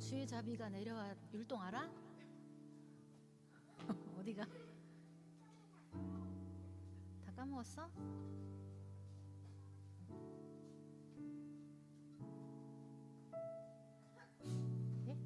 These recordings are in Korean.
수혜자비가 내려와. 율동 알아? 어디가? 다 까먹었어? 예?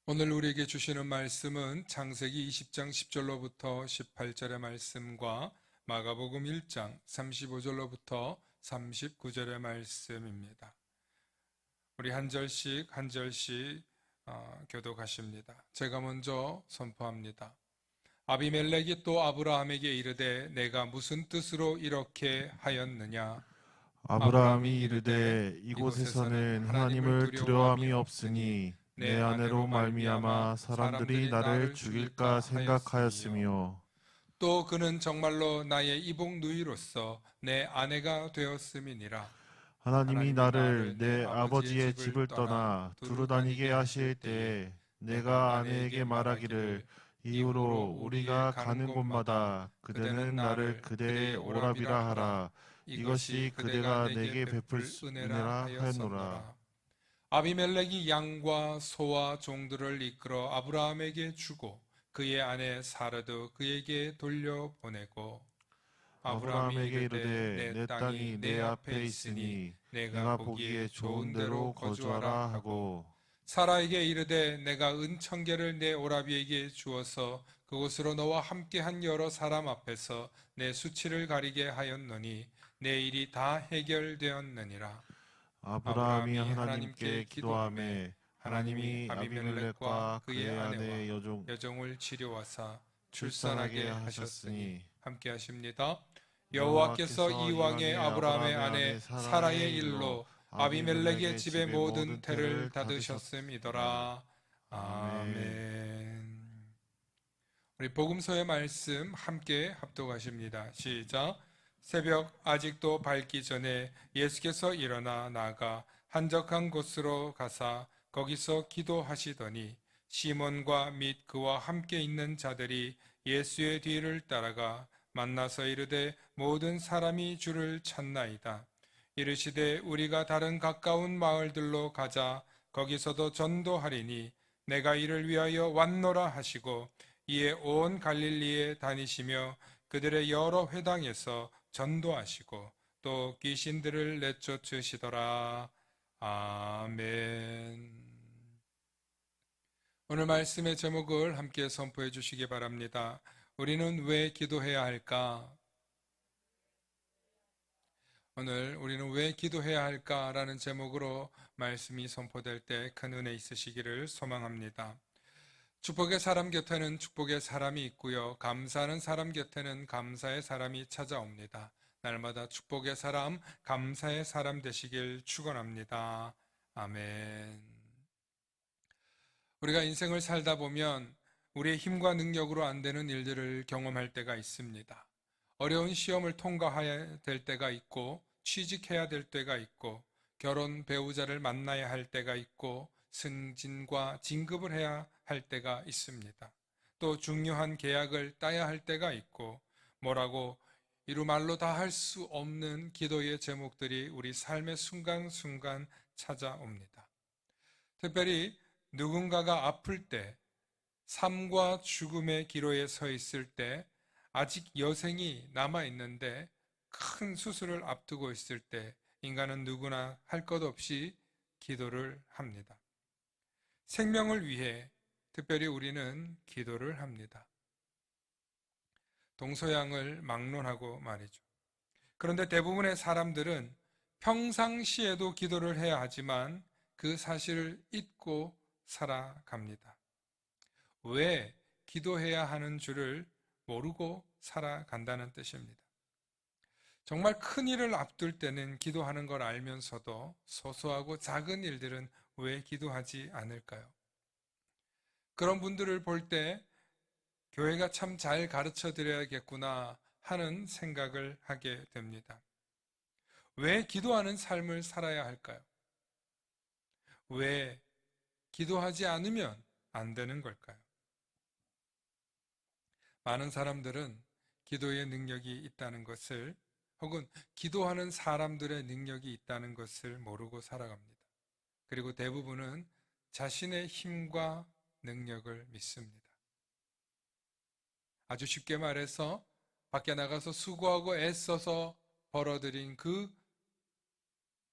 오늘 우리에게 주시는 말씀은 창세기 20장 10절로부터 18절의 말씀과 마가복음 1장 35절로부터 39절의 말씀입니다. 우리 한 절씩 교독하십니다. 제가 먼저 선포합니다. 아비멜렉이 또 아브라함에게 이르되 내가 무슨 뜻으로 이렇게 하였느냐? 아브라함이 이르되 이곳에서는 하나님을 두려워함이 없으니 내 아내로 말미암아 사람들이 나를 죽일까 생각하였으며 또 그는 정말로 나의 이복 누이로서 내 아내가 되었음이니라. 하나님이 나를 내 아버지의 집을 떠나 두루 다니게 하실 때에 내가 아내에게 말하기를 이후로 우리가 가는 곳마다 그대는 나를 그대의 오라비라 하라. 이것이 그대가 내게 베풀 은혜라 하였노라. 아비멜렉이 양과 소와 종들을 이끌어 아브라함에게 주고 그의 아내 사라도 그에게 돌려보내고 아브라함에게 이르되 내 땅이 내 앞에 있으니 내가 보기에 좋은 데로 거주하라 하고 사라에게 이르되 내가 은천계를 내 오라비에게 주어서 그곳으로 너와 함께한 여러 사람 앞에서 내 수치를 가리게 하였노니 내 일이 다 해결되었느니라. 아브라함이 하나님께 기도하매 하나님이 아비멜렉과 그의 아내 여종을 치료하사 출산하게 하셨으니 함께 하십니다. 여호와께서 이왕의 아브라함의 아내 사라의 일로 아비멜렉의 집의 모든 태를 닫으셨음이더라. 아멘. 우리 복음서의 말씀 함께 합독하십니다. 시작. 새벽 아직도 밝기 전에 예수께서 일어나 나가 한적한 곳으로 가사 거기서 기도하시더니 시몬과 및 그와 함께 있는 자들이 예수의 뒤를 따라가 만나서 이르되 모든 사람이 주를 찾나이다. 이르시되 우리가 다른 가까운 마을들로 가자. 거기서도 전도하리니 내가 이를 위하여 왔노라 하시고 이에 온 갈릴리에 다니시며 그들의 여러 회당에서 전도하시고 또 귀신들을 내쫓으시더라. 아멘. 오늘 말씀의 제목을 함께 선포해 주시기 바랍니다. 우리는 왜 기도해야 할까? 오늘 우리는 왜 기도해야 할까라는 제목으로 말씀이 선포될 때 큰 은혜 있으시기를 소망합니다. 축복의 사람 곁에는 축복의 사람이 있고요. 감사하는 사람 곁에는 감사의 사람이 찾아옵니다. 날마다 축복의 사람, 감사의 사람 되시길 축원합니다. 아멘. 우리가 인생을 살다 보면 우리의 힘과 능력으로 안 되는 일들을 경험할 때가 있습니다. 어려운 시험을 통과해야 될 때가 있고 취직해야 될 때가 있고 결혼 배우자를 만나야 할 때가 있고 승진과 진급을 해야 할 때가 있습니다. 또 중요한 계약을 따야 할 때가 있고 뭐라고 이루 말로 다 할 수 없는 기도의 제목들이 우리 삶의 순간순간 찾아옵니다. 특별히 누군가가 아플 때, 삶과 죽음의 기로에 서 있을 때, 아직 여생이 남아 있는데 큰 수술을 앞두고 있을 때 인간은 누구나 할 것 없이 기도를 합니다. 생명을 위해 특별히 우리는 기도를 합니다. 동서양을 막론하고 말이죠. 그런데 대부분의 사람들은 평상시에도 기도를 해야 하지만 그 사실을 잊고 살아갑니다. 왜 기도해야 하는 줄을 모르고 살아간다는 뜻입니다. 정말 큰 일을 앞둘 때는 기도하는 걸 알면서도 소소하고 작은 일들은 왜 기도하지 않을까요? 그런 분들을 볼 때 교회가 참 잘 가르쳐 드려야겠구나 하는 생각을 하게 됩니다. 왜 기도하는 삶을 살아야 할까요? 왜 기도하지 않으면 안 되는 걸까요? 많은 사람들은 기도의 능력이 있다는 것을 혹은 기도하는 사람들의 능력이 있다는 것을 모르고 살아갑니다. 그리고 대부분은 자신의 힘과 능력을 믿습니다. 아주 쉽게 말해서 밖에 나가서 수고하고 애써서 벌어들인 그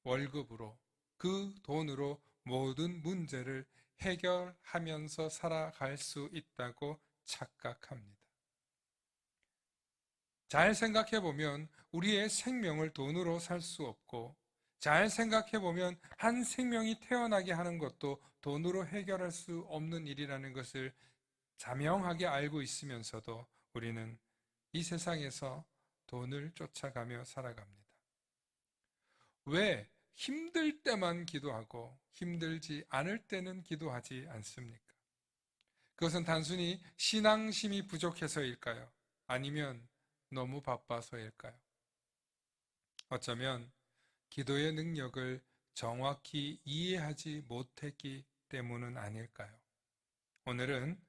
월급으로, 그 돈으로 모든 문제를 해결하면서 살아갈 수 있다고 착각합니다. 잘 생각해 보면 우리의 생명을 돈으로 살 수 없고, 잘 생각해 보면 한 생명이 태어나게 하는 것도 돈으로 해결할 수 없는 일이라는 것을 자명하게 알고 있으면서도 우리는 이 세상에서 돈을 쫓아가며 살아갑니다. 왜 힘들 때만 기도하고 힘들지 않을 때는 기도하지 않습니까? 그것은 단순히 신앙심이 부족해서일까요? 아니면 너무 바빠서일까요? 어쩌면 기도의 능력을 정확히 이해하지 못했기 때문은 아닐까요? 오늘은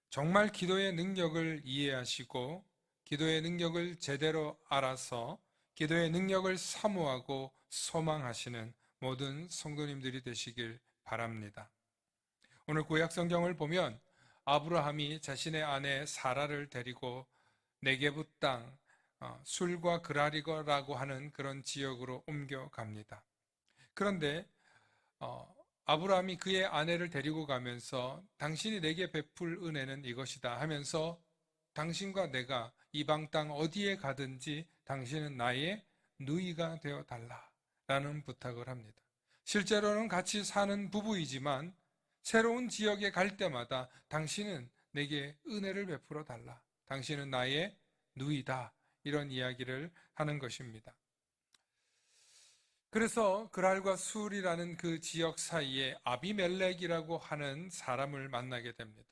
정말 기도의 능력을 이해하시고 기도의 능력을 제대로 알아서 기도의 능력을 사모하고 소망하시는 모든 성도님들이 되시길 바랍니다. 오늘 구약 성경을 보면 아브라함이 자신의 아내 사라를 데리고 네게부 땅 술과 그라리거라고 하는 그런 지역으로 옮겨갑니다. 그런데 아브라함이 그의 아내를 데리고 가면서 당신이 내게 베풀 은혜는 이것이다 하면서 당신과 내가 이방 땅 어디에 가든지 당신은 나의 누이가 되어 달라라는 부탁을 합니다. 실제로는 같이 사는 부부이지만 새로운 지역에 갈 때마다 당신은 내게 은혜를 베풀어 달라. 당신은 나의 누이다. 이런 이야기를 하는 것입니다. 그래서 그랄과 술이라는 그 지역 사이에 아비멜렉이라고 하는 사람을 만나게 됩니다.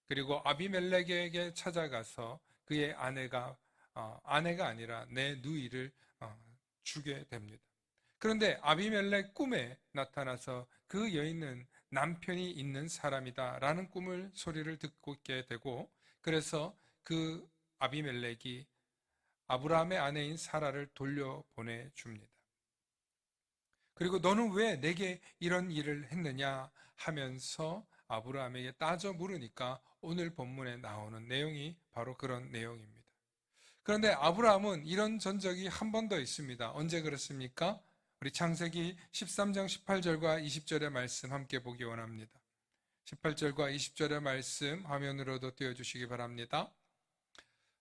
그리고 아비멜렉에게 찾아가서 그의 아내가 아니라 내 누이를 주게 됩니다. 그런데 아비멜렉 꿈에 나타나서 그 여인은 남편이 있는 사람이다라는 꿈을 소리를 듣고 있게 되고 그래서 그 아비멜렉이 아브라함의 아내인 사라를 돌려보내 줍니다. 그리고 너는 왜 내게 이런 일을 했느냐 하면서 아브라함에게 따져 물으니까 오늘 본문에 나오는 내용이 바로 그런 내용입니다. 그런데 아브라함은 이런 전적이 한 번 더 있습니다. 언제 그렇습니까? 우리 창세기 13장 18절과 20절의 말씀 함께 보기 원합니다. 18절과 20절의 말씀 화면으로도 띄워주시기 바랍니다.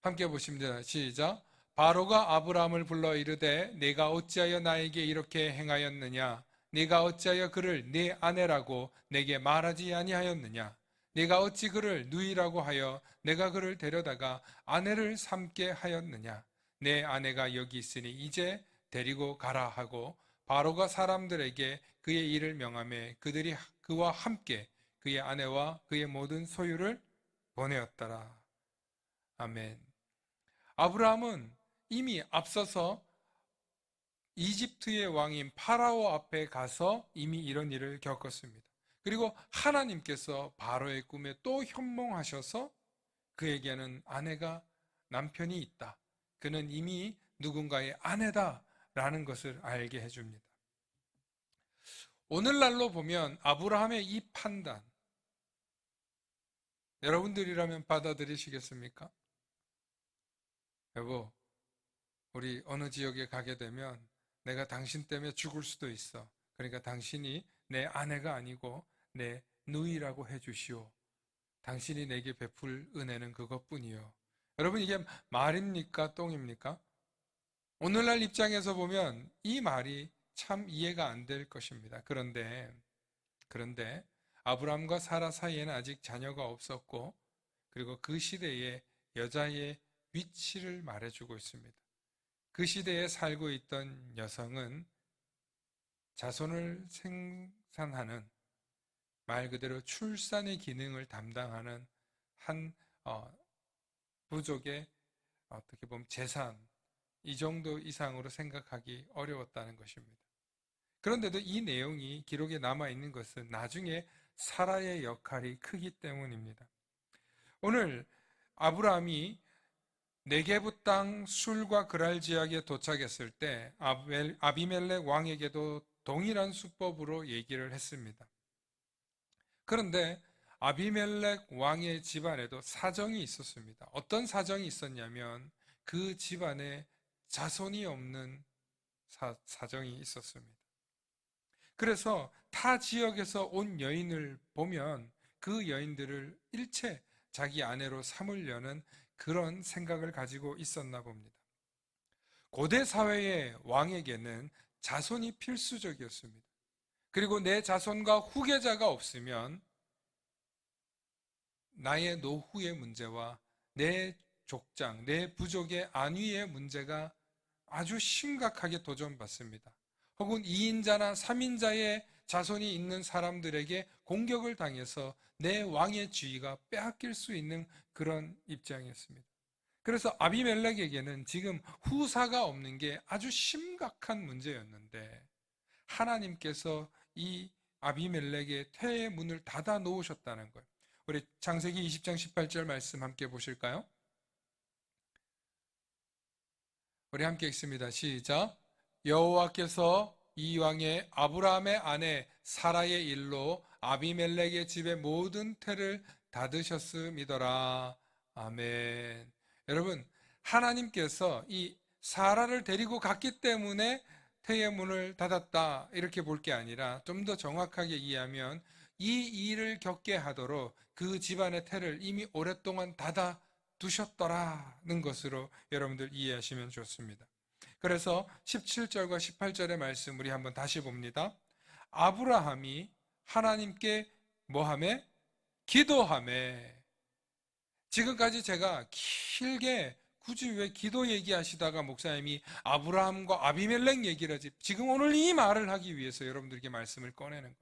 함께 보십니다. 시작. 바로가 아브라함을 불러 이르되 네가 어찌하여 나에게 이렇게 행하였느냐? 네가 어찌하여 그를 네 아내라고 내게 말하지 아니하였느냐? 네가 어찌 그를 누이라고 하여 내가 그를 데려다가 아내를 삼게 하였느냐? 내 아내가 여기 있으니 이제 데리고 가라 하고 바로가 사람들에게 그의 일을 명하매 그들이 그와 함께 그의 아내와 그의 모든 소유를 보내었더라. 아멘. 아브라함은 이미 앞서서 이집트의 왕인 파라오 앞에 가서 이미 이런 일을 겪었습니다. 그리고 하나님께서 바로의 꿈에 또 현몽하셔서 그에게는 남편이 있다. 그는 이미 누군가의 아내다라는 것을 알게 해줍니다. 오늘날로 보면 아브라함의 이 판단, 여러분들이라면 받아들이시겠습니까? 여보, 우리 어느 지역에 가게 되면 내가 당신 때문에 죽을 수도 있어. 그러니까 당신이 내 아내가 아니고 내 누이라고 해주시오. 당신이 내게 베풀 은혜는 그것뿐이요. 여러분, 이게 말입니까? 똥입니까? 오늘날 입장에서 보면 이 말이 참 이해가 안 될 것입니다. 그런데 아브라함과 사라 사이에는 아직 자녀가 없었고, 그리고 그 시대의 여자의 위치를 말해주고 있습니다. 그 시대에 살고 있던 여성은 자손을 생산하는, 말 그대로 출산의 기능을 담당하는 한 부족의 어떻게 보면 재산, 이 정도 이상으로 생각하기 어려웠다는 것입니다. 그런데도 이 내용이 기록에 남아있는 것은 나중에 사라의 역할이 크기 때문입니다. 오늘 아브라함이 네게부 땅 술과 그랄 지역에 도착했을 때 아비멜렉 왕에게도 동일한 수법으로 얘기를 했습니다. 그런데 아비멜렉 왕의 집안에도 사정이 있었습니다. 어떤 사정이 있었냐면 그 집안에 자손이 없는 사정이 있었습니다. 그래서 타 지역에서 온 여인을 보면 그 여인들을 일체 자기 아내로 삼으려는 그런 생각을 가지고 있었나 봅니다. 고대 사회의 왕에게는 자손이 필수적이었습니다. 그리고 내 자손과 후계자가 없으면 나의 노후의 문제와 내 족장, 내 부족의 안위의 문제가 아주 심각하게 도전받습니다. 혹은 2인자나 3인자의 자손이 있는 사람들에게 공격을 당해서 내 왕의 지위가 빼앗길 수 있는 그런 입장이었습니다. 그래서 아비멜렉에게는 지금 후사가 없는 게 아주 심각한 문제였는데 하나님께서 이 아비멜렉의 태의 문을 닫아 놓으셨다는 거예요. 우리 창세기 20장 18절 말씀 함께 보실까요? 우리 함께 읽습니다. 시작. 여호와께서 이왕에 아브라함의 아내 사라의 일로 아비멜렉의 집의 모든 태를 닫으셨음이더라. 아멘. 여러분, 하나님께서 이 사라를 데리고 갔기 때문에 태의 문을 닫았다 이렇게 볼 게 아니라 좀 더 정확하게 이해하면 이 일을 겪게 하도록 그 집안의 태를 이미 오랫동안 닫아 두셨더라는 것으로 여러분들 이해하시면 좋습니다. 그래서 17절과 18절의 말씀 우리 한번 다시 봅니다. 아브라함이 하나님께 뭐하매? 기도하매. 지금까지 제가 길게 굳이 왜 기도 얘기하시다가 목사님이 아브라함과 아비멜렉 얘기를 하지? 지금 오늘 이 말을 하기 위해서 여러분들에게 말씀을 꺼내는 거예요.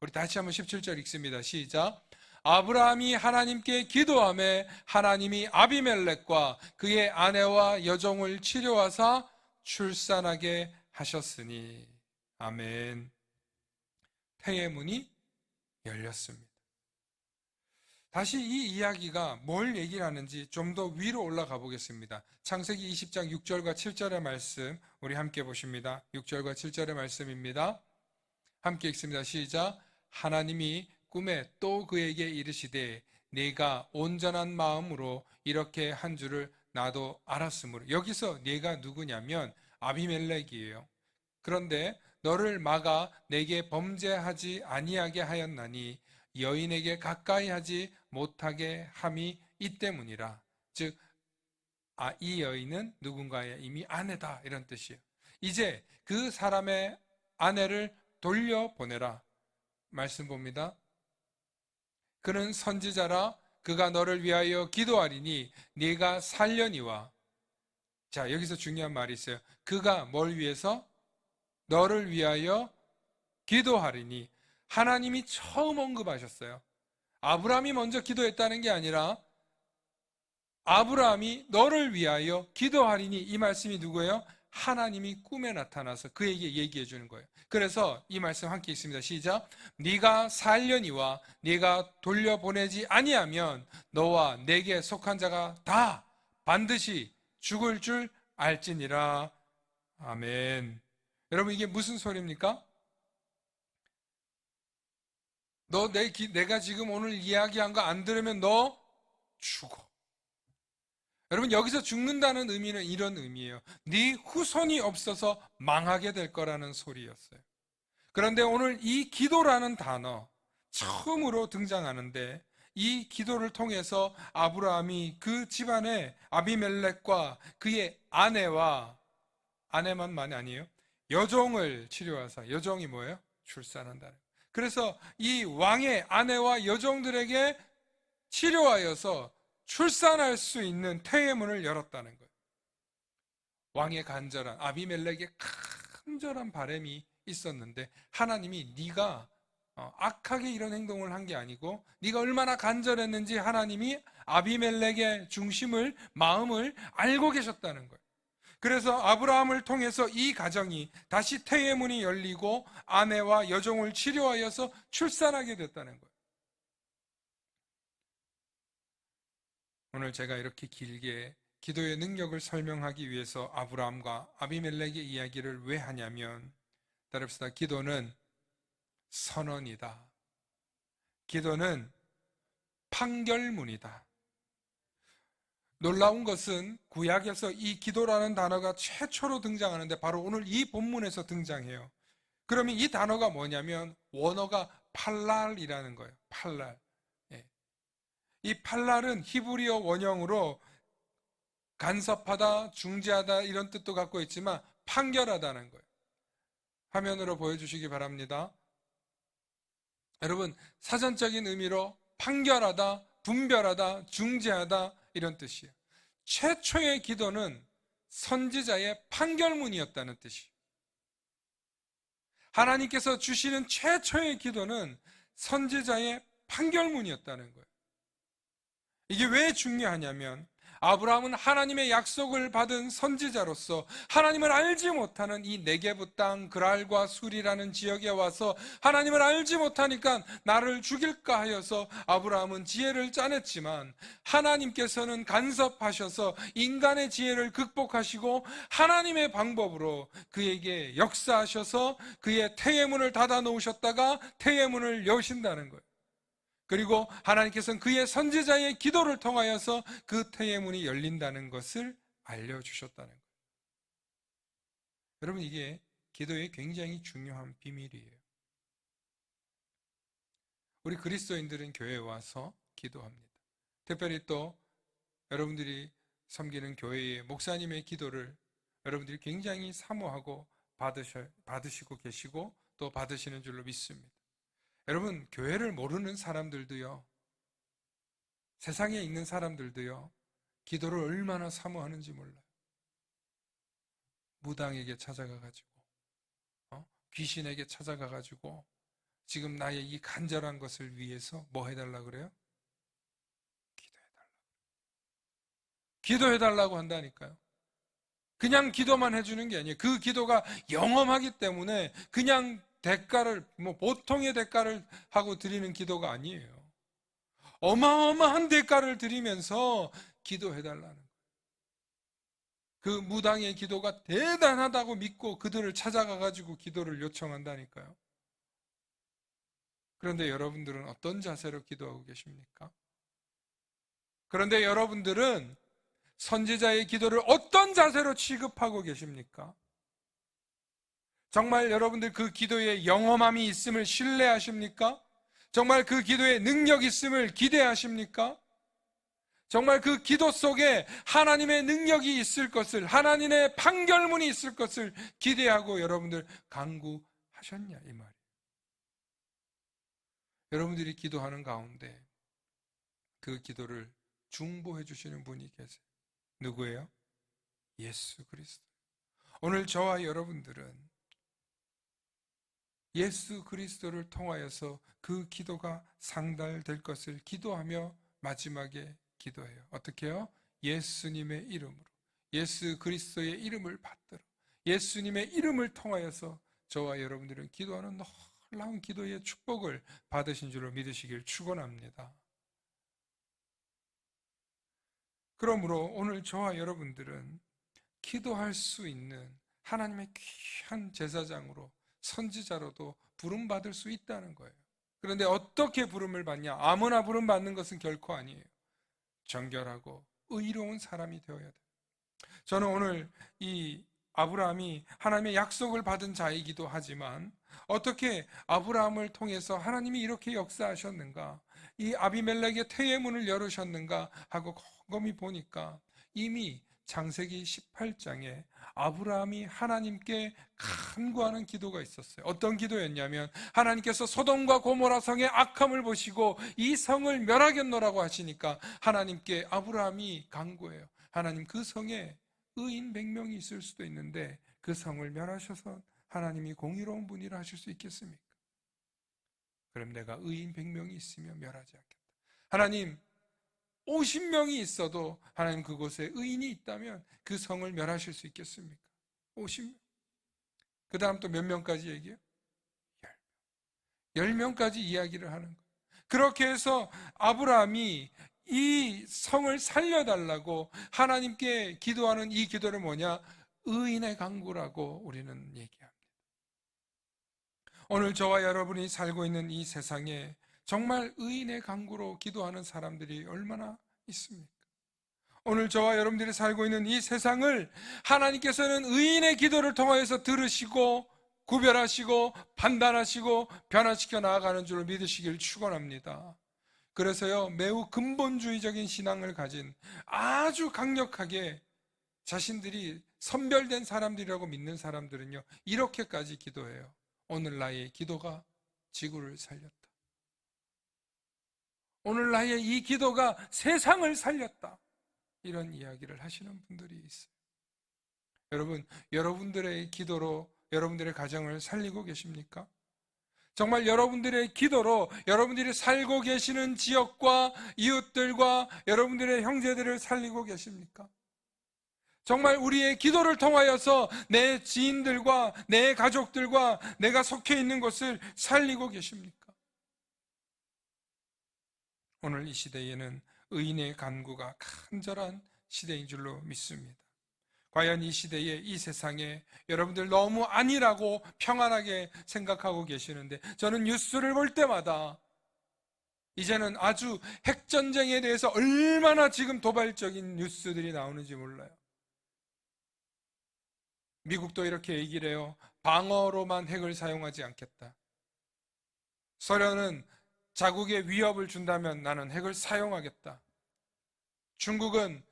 우리 다시 한번 17절 읽습니다. 시작. 아브라함이 하나님께 기도하매 하나님이 아비멜렉과 그의 아내와 여종을 치료하사 출산하게 하셨으니. 아멘. 태의 문이 열렸습니다. 다시 이 이야기가 뭘 얘기를 하는지 좀 더 위로 올라가 보겠습니다. 창세기 20장 6절과 7절의 말씀 우리 함께 보십니다. 6절과 7절의 말씀입니다. 함께 읽습니다. 시작. 하나님이 꿈에 또 그에게 이르시되 네가 온전한 마음으로 이렇게 한 줄을 나도 알았으므로. 여기서 네가 누구냐면 아비멜렉이에요. 그런데 너를 막아 내게 범죄하지 아니하게 하였나니 여인에게 가까이 하지 못하게 함이 이 때문이라. 즉, 이 여인은 누군가의 이미 아내다 이런 뜻이에요. 이제 그 사람의 아내를 돌려보내라. 말씀 봅니다. 그는 선지자라 그가 너를 위하여 기도하리니 네가 살려니와. 자, 여기서 중요한 말이 있어요. 그가 뭘 위해서? 너를 위하여 기도하리니. 하나님이 처음 언급하셨어요. 아브라함이 먼저 기도했다는 게 아니라 아브라함이 너를 위하여 기도하리니. 이 말씀이 누구예요? 하나님이 꿈에 나타나서 그에게 얘기해 주는 거예요. 그래서 이 말씀 함께 읽습니다. 시작. 네가 살려니와 네가 돌려보내지 아니하면 너와 내게 속한 자가 다 반드시 죽을 줄 알지니라. 아멘. 여러분, 이게 무슨 소리입니까? 내가 지금 오늘 이야기한 거 안 들으면 너 죽어. 여러분, 여기서 죽는다는 의미는 이런 의미예요. 네 후손이 없어서 망하게 될 거라는 소리였어요. 그런데 오늘 이 기도라는 단어 처음으로 등장하는데, 이 기도를 통해서 아브라함이 그 집안의 아비멜렉과 그의 아내만이 아니에요. 여종을 치료하사, 여종이 뭐예요? 출산한다는. 그래서 이 왕의 아내와 여종들에게 치료하여서 출산할 수 있는 태의 문을 열었다는 거예요. 왕의 간절한, 아비멜렉의 간절한 바람이 있었는데, 하나님이 네가 악하게 이런 행동을 한 게 아니고 네가 얼마나 간절했는지 하나님이 아비멜렉의 중심을, 마음을 알고 계셨다는 거예요. 그래서 아브라함을 통해서 이 가정이 다시 태의 문이 열리고 아내와 여종을 치료하여서 출산하게 됐다는 거예요. 오늘 제가 이렇게 길게 기도의 능력을 설명하기 위해서 아브라함과 아비멜렉의 이야기를 왜 하냐면, 따릅시다. 기도는 선언이다. 기도는 판결문이다. 놀라운 것은 구약에서 이 기도라는 단어가 최초로 등장하는데 바로 오늘 이 본문에서 등장해요. 그러면 이 단어가 뭐냐면 원어가 팔랄이라는 거예요. 팔랄. 이 팔랄은 히브리어 원형으로 간섭하다, 중재하다 이런 뜻도 갖고 있지만 판결하다는 거예요. 화면으로 보여주시기 바랍니다. 여러분, 사전적인 의미로 판결하다, 분별하다, 중재하다 이런 뜻이에요. 최초의 기도는 선지자의 판결문이었다는 뜻이에요. 하나님께서 주시는 최초의 기도는 선지자의 판결문이었다는 거예요. 이게 왜 중요하냐면, 아브라함은 하나님의 약속을 받은 선지자로서 하나님을 알지 못하는 이 네게브 땅 그랄과 술이라는 지역에 와서 하나님을 알지 못하니까 나를 죽일까 하여서 아브라함은 지혜를 짜냈지만, 하나님께서는 간섭하셔서 인간의 지혜를 극복하시고 하나님의 방법으로 그에게 역사하셔서 그의 태의 문을 닫아 놓으셨다가 태의 문을 여신다는 거예요. 그리고 하나님께서는 그의 선지자의 기도를 통하여서 그 태의 문이 열린다는 것을 알려주셨다는 거예요. 여러분, 이게 기도의 굉장히 중요한 비밀이에요. 우리 그리스도인들은 교회에 와서 기도합니다. 특별히 또 여러분들이 섬기는 교회의 목사님의 기도를 여러분들이 굉장히 사모하고 받으시고 계시고 또 받으시는 줄로 믿습니다. 여러분, 교회를 모르는 사람들도요, 세상에 있는 사람들도요, 기도를 얼마나 사모하는지 몰라요. 무당에게 찾아가가지고, 귀신에게 찾아가가지고, 지금 나의 이 간절한 것을 위해서 뭐 해달라고 그래요? 기도해달라고 한다니까요. 그냥 기도만 해주는 게 아니에요. 그 기도가 영험하기 때문에 그냥 대가를, 보통의 대가를 하고 드리는 기도가 아니에요. 어마어마한 대가를 드리면서 기도해달라는 거예요. 그 무당의 기도가 대단하다고 믿고 그들을 찾아가가지고 기도를 요청한다니까요. 그런데 여러분들은 어떤 자세로 기도하고 계십니까? 그런데 여러분들은 선지자의 기도를 어떤 자세로 취급하고 계십니까? 정말 여러분들 그 기도에 영험함이 있음을 신뢰하십니까? 정말 그 기도에 능력 있음을 기대하십니까? 정말 그 기도 속에 하나님의 능력이 있을 것을, 하나님의 판결문이 있을 것을 기대하고 여러분들 간구하셨냐, 이 말이에요. 여러분들이 기도하는 가운데 그 기도를 중보해 주시는 분이 계세요. 누구예요? 예수 그리스도. 오늘 저와 여러분들은 예수 그리스도를 통하여서 그 기도가 상달될 것을 기도하며 마지막에 기도해요. 어떻게 해요? 예수님의 이름으로, 예수 그리스도의 이름을 받들어 예수님의 이름을 통하여서 저와 여러분들은 기도하는 놀라운 기도의 축복을 받으신 줄로 믿으시길 축원합니다. 그러므로 오늘 저와 여러분들은 기도할 수 있는 하나님의 귀한 제사장으로, 선지자로도 부름받을 수 있다는 거예요. 그런데 어떻게 부름을 받냐? 아무나 부름 받는 것은 결코 아니에요. 정결하고 의로운 사람이 되어야 돼요. 저는 오늘 이 아브라함이 하나님의 약속을 받은 자이기도 하지만 어떻게 아브라함을 통해서 하나님이 이렇게 역사하셨는가, 이 아비멜렉의 태의 문을 열으셨는가 하고 곰곰이 보니까 이미 창세기 18장에 아브라함이 하나님께 간구하는 기도가 있었어요. 어떤 기도였냐면 하나님께서 소돔과 고모라 성의 악함을 보시고 이 성을 멸하겠노라고 하시니까 하나님께 아브라함이 간구해요. 하나님, 그 성에 의인 100명이 있을 수도 있는데 그 성을 멸하셔서 하나님이 공의로운 분이라 하실 수 있겠습니까? 그럼 내가 의인 100명이 있으면 멸하지 않겠다. 하나님, 50명이 있어도 하나님 그곳에 의인이 있다면 그 성을 멸하실 수 있겠습니까? 50명. 그 다음 또 몇 명까지 얘기해요? 10명까지 이야기를 하는 거예요. 그렇게 해서 아브라함이 이 성을 살려달라고 하나님께 기도하는 이 기도를 뭐냐? 의인의 간구라고 우리는 얘기합니다. 오늘 저와 여러분이 살고 있는 이 세상에 정말 의인의 간구로 기도하는 사람들이 얼마나 있습니까? 오늘 저와 여러분들이 살고 있는 이 세상을 하나님께서는 의인의 기도를 통하여서 들으시고 구별하시고 판단하시고 변화시켜 나아가는 줄을 믿으시길 축원합니다. 그래서요, 매우 근본주의적인 신앙을 가진 아주 강력하게 자신들이 선별된 사람들이라고 믿는 사람들은요, 이렇게까지 기도해요. 오늘 나의 기도가 지구를 살렸다. 오늘 나의 이 기도가 세상을 살렸다. 이런 이야기를 하시는 분들이 있어요. 여러분, 여러분들의 기도로 여러분들의 가정을 살리고 계십니까? 정말 여러분들의 기도로 여러분들이 살고 계시는 지역과 이웃들과 여러분들의 형제들을 살리고 계십니까? 정말 우리의 기도를 통하여서 내 지인들과 내 가족들과 내가 속해 있는 곳을 살리고 계십니까? 오늘 이 시대에는 의인의 간구가 간절한 시대인 줄로 믿습니다. 과연 이 시대에, 이 세상에 여러분들 너무 안일하고 평안하게 생각하고 계시는데, 저는 뉴스를 볼 때마다 이제는 아주 핵전쟁에 대해서 얼마나 지금 도발적인 뉴스들이 나오는지 몰라요. 미국도 이렇게 얘기를 해요. 방어로만 핵을 사용하지 않겠다. 소련은 자국에 위협을 준다면 나는 핵을 사용하겠다. 중국은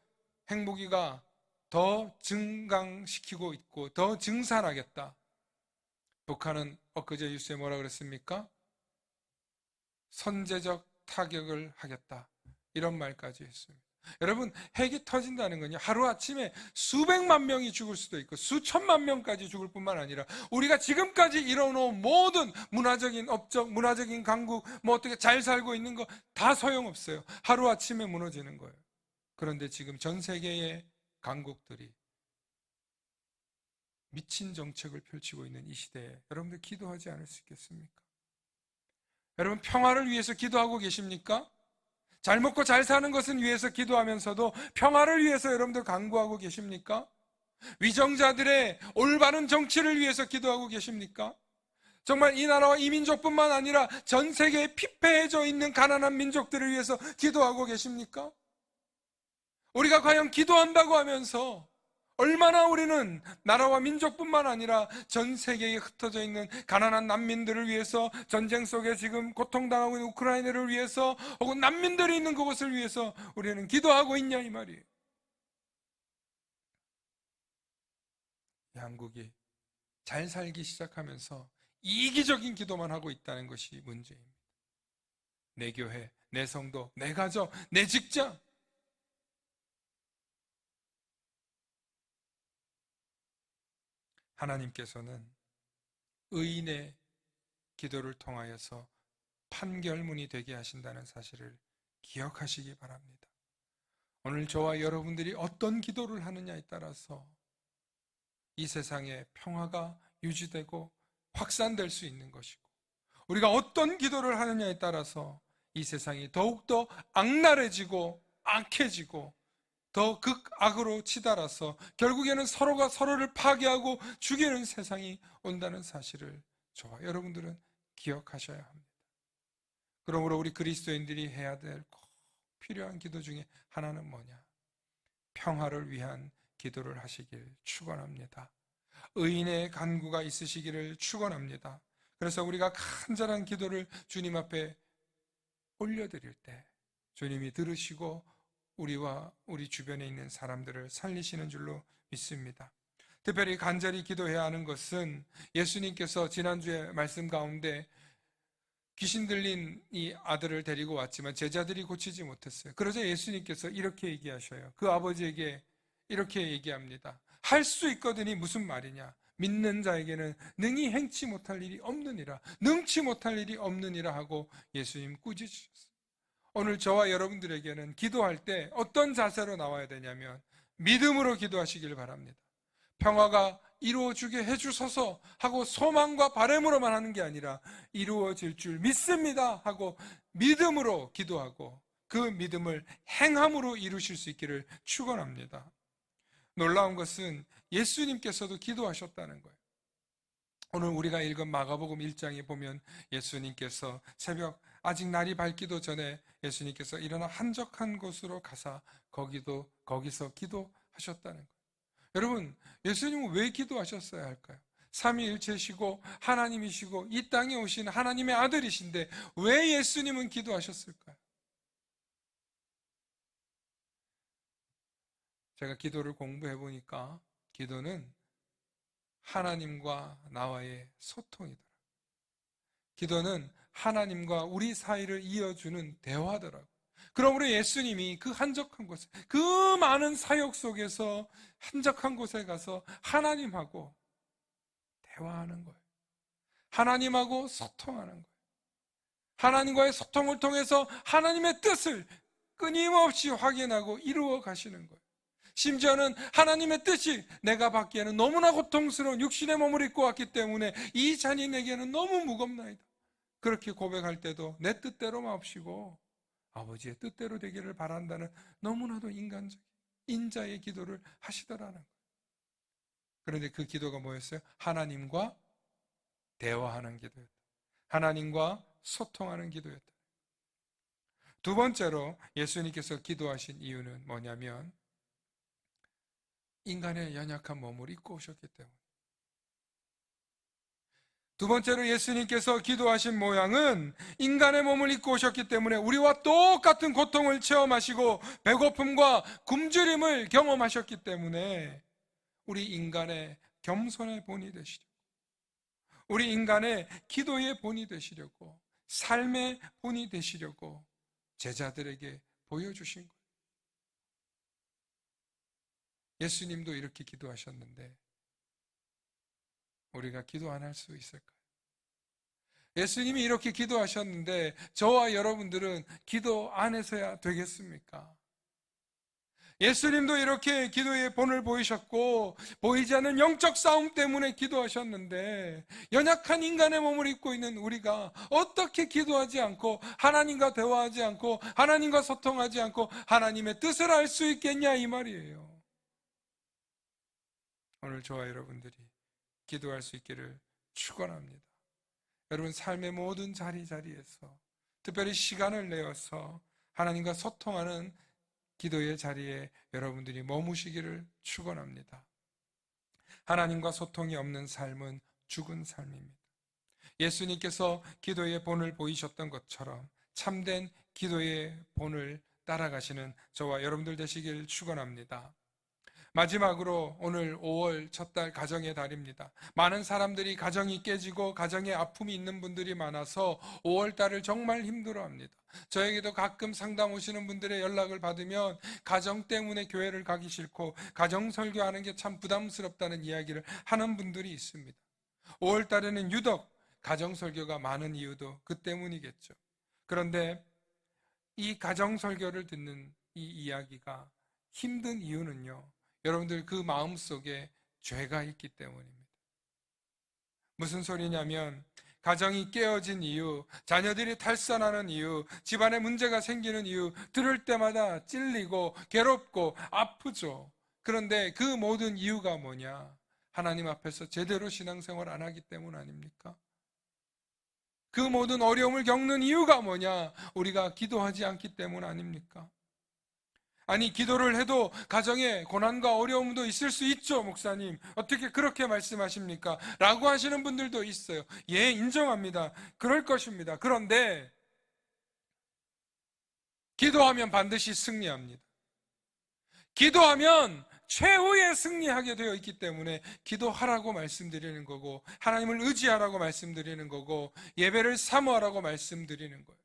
핵무기가 더 증강시키고 있고 더 증산하겠다. 북한은 엊그제 뉴스에 뭐라 그랬습니까? 선제적 타격을 하겠다. 이런 말까지 했습니다. 여러분, 핵이 터진다는 건요, 하루아침에 수백만 명이 죽을 수도 있고 수천만 명까지 죽을 뿐만 아니라 우리가 지금까지 이뤄놓은 모든 문화적인 업적, 문화적인 강국, 뭐 어떻게 잘 살고 있는 거 다 소용없어요. 하루아침에 무너지는 거예요. 그런데 지금 전 세계의 강국들이 미친 정책을 펼치고 있는 이 시대에 여러분들 기도하지 않을 수 있겠습니까? 여러분, 평화를 위해서 기도하고 계십니까? 잘 먹고 잘 사는 것은 위해서 기도하면서도 평화를 위해서 여러분들 간구하고 계십니까? 위정자들의 올바른 정치를 위해서 기도하고 계십니까? 정말 이 나라와 이 민족뿐만 아니라 전 세계에 피폐해져 있는 가난한 민족들을 위해서 기도하고 계십니까? 우리가 과연 기도한다고 하면서 얼마나 우리는 나라와 민족뿐만 아니라 전 세계에 흩어져 있는 가난한 난민들을 위해서, 전쟁 속에 지금 고통당하고 있는 우크라이나를 위해서, 혹은 난민들이 있는 그곳을 위해서 우리는 기도하고 있냐 이 말이에요. 이 한국이 잘 살기 시작하면서 이기적인 기도만 하고 있다는 것이 문제입니다. 내 교회, 내 성도, 내 가족, 내 직장. 하나님께서는 의인의 기도를 통하여서 판결문이 되게 하신다는 사실을 기억하시기 바랍니다. 오늘 저와 여러분들이 어떤 기도를 하느냐에 따라서 이 세상에 평화가 유지되고 확산될 수 있는 것이고, 우리가 어떤 기도를 하느냐에 따라서 이 세상이 더욱더 악랄해지고 악해지고 더 극악으로 치달아서 결국에는 서로가 서로를 파괴하고 죽이는 세상이 온다는 사실을 저와 여러분들은 기억하셔야 합니다. 그러므로 우리 그리스도인들이 해야 될 꼭 필요한 기도 중에 하나는 뭐냐? 평화를 위한 기도를 하시길 축원합니다. 의인의 간구가 있으시기를 축원합니다. 그래서 우리가 간절한 기도를 주님 앞에 올려드릴 때 주님이 들으시고 우리와 우리 주변에 있는 사람들을 살리시는 줄로 믿습니다. 특별히 간절히 기도해야 하는 것은 예수님께서 지난주에 말씀 가운데 귀신 들린 이 아들을 데리고 왔지만 제자들이 고치지 못했어요. 그러자 예수님께서 이렇게 얘기하셔요. 그 아버지에게 이렇게 얘기합니다. 할 수 있거든이 무슨 말이냐? 믿는 자에게는 능히 행치 못할 일이 없느니라, 능치 못할 일이 없느니라 하고 예수님 꾸짖으셨어요. 오늘 저와 여러분들에게는 기도할 때 어떤 자세로 나와야 되냐면 믿음으로 기도하시길 바랍니다. 평화가 이루어지게 해주소서 하고 소망과 바람으로만 하는 게 아니라 이루어질 줄 믿습니다 하고 믿음으로 기도하고 그 믿음을 행함으로 이루실 수 있기를 축원합니다. 놀라운 것은 예수님께서도 기도하셨다는 거예요. 오늘 우리가 읽은 마가복음 1장에 보면 예수님께서 새벽 아직 날이 밝기도 전에 예수님께서 일어나 한적한 곳으로 가사 거기서 기도하셨다는 거예요. 여러분, 예수님은 왜 기도하셨어야 할까요? 삼위일체시고 하나님이시고 이 땅에 오신 하나님의 아들이신데 왜 예수님은 기도하셨을까요? 제가 기도를 공부해 보니까 기도는 하나님과 나와의 소통이더라. 기도는 하나님과 우리 사이를 이어주는 대화더라고. 그러므로 예수님이 그 한적한 곳에, 그 많은 사역 속에서 한적한 곳에 가서 하나님하고 대화하는 거예요. 하나님하고 소통하는 거예요. 하나님과의 소통을 통해서 하나님의 뜻을 끊임없이 확인하고 이루어 가시는 거예요. 심지어는 하나님의 뜻이 내가 받기에는 너무나 고통스러운 육신의 몸을 입고 왔기 때문에 이 잔이 내게는 너무 무겁나이다. 그렇게 고백할 때도 내 뜻대로 마옵시고 아버지의 뜻대로 되기를 바란다는 너무나도 인간적인 인자의 기도를 하시더라는 거예요. 그런데 그 기도가 뭐였어요? 하나님과 대화하는 기도였다. 하나님과 소통하는 기도였다. 두 번째로 예수님께서 기도하신 이유는 뭐냐면 인간의 연약한 몸을 입고 오셨기 때문에. 두 번째로 예수님께서 기도하신 모양은 인간의 몸을 입고 오셨기 때문에 우리와 똑같은 고통을 체험하시고 배고픔과 굶주림을 경험하셨기 때문에 우리 인간의 겸손의 본이 되시려고, 우리 인간의 기도의 본이 되시려고, 삶의 본이 되시려고 제자들에게 보여주신 거예요. 예수님도 이렇게 기도하셨는데 우리가 기도 안 할 수 있을까요? 예수님이 이렇게 기도하셨는데 저와 여러분들은 기도 안 해서야 되겠습니까? 예수님도 이렇게 기도의 본을 보이셨고 보이지 않는 영적 싸움 때문에 기도하셨는데 연약한 인간의 몸을 입고 있는 우리가 어떻게 기도하지 않고 하나님과 대화하지 않고 하나님과 소통하지 않고 하나님의 뜻을 알 수 있겠냐 이 말이에요. 오늘 저와 여러분들이 기도할 수 있기를 축원합니다. 여러분 삶의 모든 자리자리에서 특별히 시간을 내어서 하나님과 소통하는 기도의 자리에 여러분들이 머무시기를 축원합니다. 하나님과 소통이 없는 삶은 죽은 삶입니다. 예수님께서 기도의 본을 보이셨던 것처럼 참된 기도의 본을 따라가시는 저와 여러분들 되시길 축원합니다. 마지막으로 오늘 5월 첫 달 가정의 달입니다. 많은 사람들이 가정이 깨지고 가정에 아픔이 있는 분들이 많아서 5월 달을 정말 힘들어합니다. 저에게도 가끔 상담 오시는 분들의 연락을 받으면 가정 때문에 교회를 가기 싫고 가정 설교하는 게 참 부담스럽다는 이야기를 하는 분들이 있습니다. 5월 달에는 유독 가정 설교가 많은 이유도 그 때문이겠죠. 그런데 이 가정 설교를 듣는 이 이야기가 힘든 이유는요, 여러분들 그 마음속에 죄가 있기 때문입니다. 무슨 소리냐면 가정이 깨어진 이유, 자녀들이 탈선하는 이유, 집안에 문제가 생기는 이유 들을 때마다 찔리고 괴롭고 아프죠. 그런데 그 모든 이유가 뭐냐? 하나님 앞에서 제대로 신앙생활 안 하기 때문 아닙니까? 그 모든 어려움을 겪는 이유가 뭐냐? 우리가 기도하지 않기 때문 아닙니까? 아니, 기도를 해도 가정에 고난과 어려움도 있을 수 있죠, 목사님. 어떻게 그렇게 말씀하십니까? 라고 하시는 분들도 있어요. 예, 인정합니다. 그럴 것입니다. 그런데 기도하면 반드시 승리합니다. 기도하면 최후에 승리하게 되어 있기 때문에 기도하라고 말씀드리는 거고, 하나님을 의지하라고 말씀드리는 거고, 예배를 사모하라고 말씀드리는 거예요.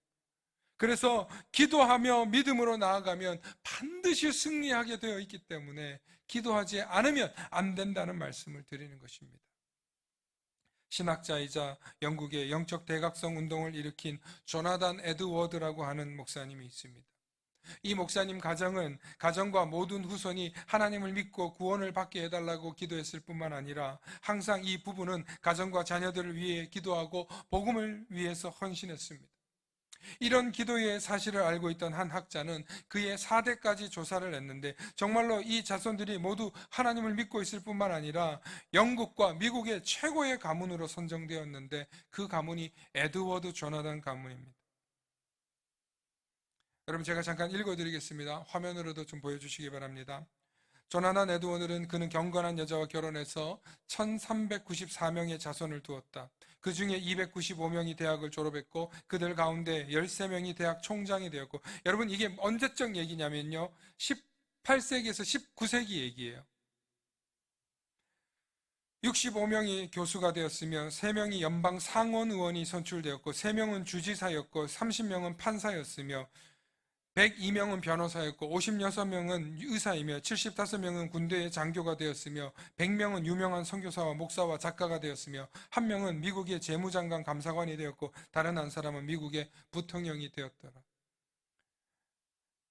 그래서 기도하며 믿음으로 나아가면 반드시 승리하게 되어 있기 때문에 기도하지 않으면 안 된다는 말씀을 드리는 것입니다. 신학자이자 영국의 영적 대각성 운동을 일으킨 조나단 에드워드라고 하는 목사님이 있습니다. 이 목사님 가정은 가정과 모든 후손이 하나님을 믿고 구원을 받게 해달라고 기도했을 뿐만 아니라 항상 이 부부는 가정과 자녀들을 위해 기도하고 복음을 위해서 헌신했습니다. 이런 기도의 사실을 알고 있던 한 학자는 그의 4대까지 조사를 했는데 정말로 이 자손들이 모두 하나님을 믿고 있을 뿐만 아니라 영국과 미국의 최고의 가문으로 선정되었는데 그 가문이 에드워드 조나단 가문입니다. 여러분, 제가 잠깐 읽어드리겠습니다. 화면으로도 좀 보여주시기 바랍니다. 조나단 에드워드는 그는 경건한 여자와 결혼해서 1394명의 자손을 두었다. 그 중에 295명이 대학을 졸업했고 그들 가운데 13명이 대학 총장이 되었고, 여러분 이게 언제적 얘기냐면요, 18세기에서 19세기 얘기예요. 65명이 교수가 되었으며 3명이 연방 상원 의원이 선출되었고 3명은 주지사였고 30명은 판사였으며 102명은 변호사였고 56명은 의사이며 75명은 군대의 장교가 되었으며 100명은 유명한 선교사와 목사와 작가가 되었으며 1명은 미국의 재무장관 감사관이 되었고 다른 한 사람은 미국의 부통령이 되었더라.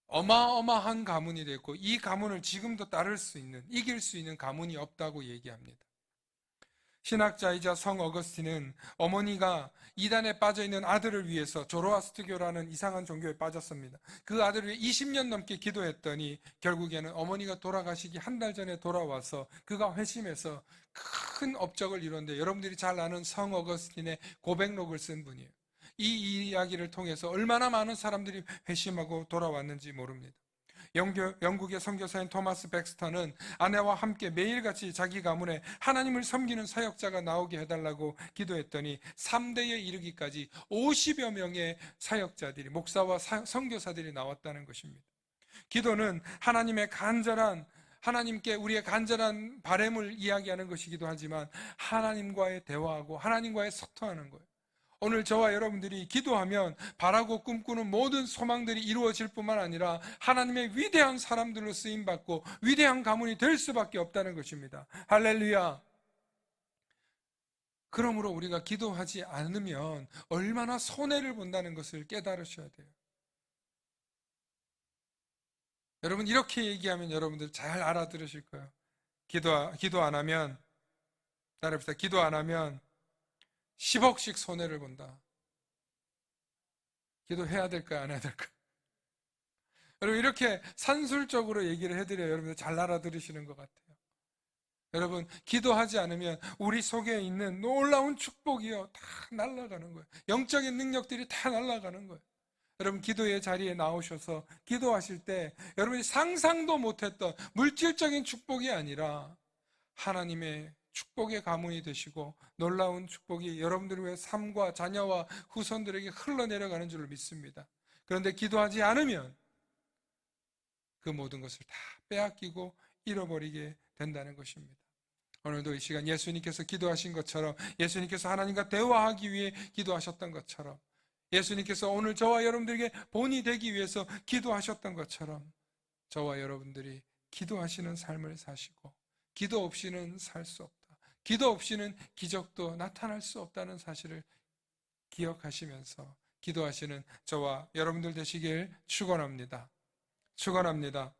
어마어마한 가문이 되었고 이 가문을 지금도 따를 수 있는, 이길 수 있는 가문이 없다고 얘기합니다. 신학자이자 성 어거스틴은 어머니가 이단에 빠져있는 아들을 위해서 조로아스트교라는 이상한 종교에 빠졌습니다. 그 아들을 위해 20년 넘게 기도했더니 결국에는 어머니가 돌아가시기 한 달 전에 돌아와서 그가 회심해서 큰 업적을 이뤘는데, 여러분들이 잘 아는 성 어거스틴의 고백록을 쓴 분이에요. 이 이야기를 통해서 얼마나 많은 사람들이 회심하고 돌아왔는지 모릅니다. 영국의 선교사인 토마스 백스터는 아내와 함께 매일같이 자기 가문에 하나님을 섬기는 사역자가 나오게 해달라고 기도했더니 3대에 이르기까지 50여 명의 사역자들이, 목사와 선교사들이 나왔다는 것입니다. 기도는 하나님께 우리의 간절한 바램을 이야기하는 것이기도 하지만 하나님과의 대화하고 하나님과의 소통하는 거예요. 오늘 저와 여러분들이 기도하면 바라고 꿈꾸는 모든 소망들이 이루어질 뿐만 아니라 하나님의 위대한 사람들로 쓰임받고 위대한 가문이 될 수밖에 없다는 것입니다. 할렐루야. 그러므로 우리가 기도하지 않으면 얼마나 손해를 본다는 것을 깨달으셔야 돼요. 여러분, 이렇게 얘기하면 여러분들 잘 알아들으실 거예요. 기도 안 하면, 따라합시다. 기도 안 하면 10억씩 손해를 본다. 기도해야 될까 안 해야 될까? 여러분, 이렇게 산술적으로 얘기를 해드려야 여러분들 잘 알아들으시는 것 같아요. 여러분, 기도하지 않으면 우리 속에 있는 놀라운 축복이요 다 날아가는 거예요. 영적인 능력들이 다 날아가는 거예요. 여러분, 기도의 자리에 나오셔서 기도하실 때 여러분이 상상도 못했던 물질적인 축복이 아니라 하나님의 축복의 가문이 되시고 놀라운 축복이 여러분들의 삶과 자녀와 후손들에게 흘러내려가는 줄로 믿습니다. 그런데 기도하지 않으면 그 모든 것을 다 빼앗기고 잃어버리게 된다는 것입니다. 오늘도 이 시간 예수님께서 기도하신 것처럼, 예수님께서 하나님과 대화하기 위해 기도하셨던 것처럼, 예수님께서 오늘 저와 여러분들에게 본이 되기 위해서 기도하셨던 것처럼 저와 여러분들이 기도하시는 삶을 사시고 기도 없이는 살 수 없다. 기도 없이는 기적도 나타날 수 없다는 사실을 기억하시면서 기도하시는 저와 여러분들 되시길 축원합니다. 축원합니다.